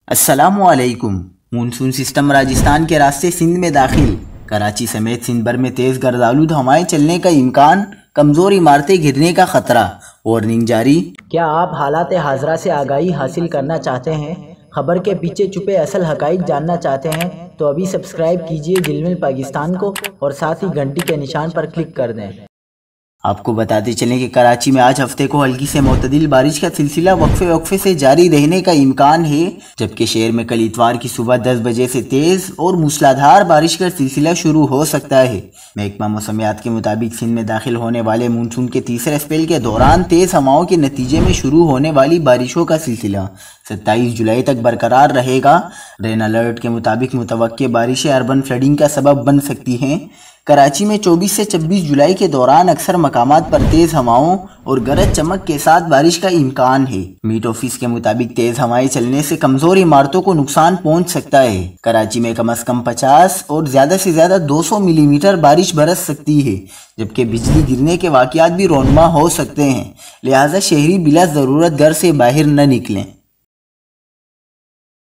السلام علیکم۔ Monsoon system Rajasthan کے راستے سندھ میں داخل، کراچی سمیت سندھ بھر میں تیز گرد آلود ہوائیں چلنے کا امکان، کمزور عمارتیں گرنے کا خطرہ، وارننگ جاری۔ کیا آپ حالات حاضرہ سے آگاہی حاصل کرنا چاہتے ہیں؟ خبر کے پیچھے چھپے اصل حقائق جاننا چاہتے ہیں تو ابھی سبسکرائب کیجئے جلمل پاکستان کو اور ساتھ ہی گھنٹی کے نشان پر کلک کر دیں۔ آپ کو بتاتے چلیں کہ کراچی میں آج ہفتے کو ہلکی سے معتدل بارش کا سلسلہ وقفے سے جاری رہنے کا امکان ہے، جبکہ شہر میں کل اتوار کی صبح 10 بجے سے تیز اور موسلادھار بارش کا سلسلہ شروع ہو سکتا ہے۔ محکمہ موسمیات کے مطابق سندھ میں داخل ہونے والے مونسون کے تیسرے اسپیل کے دوران تیز ہواؤں کے نتیجے میں شروع ہونے والی بارشوں کا سلسلہ 27 جولائی تک برقرار رہے گا۔ رین الرٹ کے مطابق متوقع بارشیں اربن فلڈنگ کا سبب بن سکتی ہیں۔ کراچی میں 24 سے 26 جولائی کے دوران اکثر مقامات پر تیز ہواؤں اور گرج چمک کے ساتھ بارش کا امکان ہے۔ میٹ آفس کے مطابق تیز ہوائیں چلنے سے کمزور عمارتوں کو نقصان پہنچ سکتا ہے۔ کراچی میں کم از کم 50 اور زیادہ سے زیادہ 200 ملی میٹر بارش برس سکتی ہے، جبکہ بجلی گرنے کے واقعات بھی رونما ہو سکتے ہیں، لہٰذا شہری بلا ضرورت گھر سے باہر نہ نکلیں۔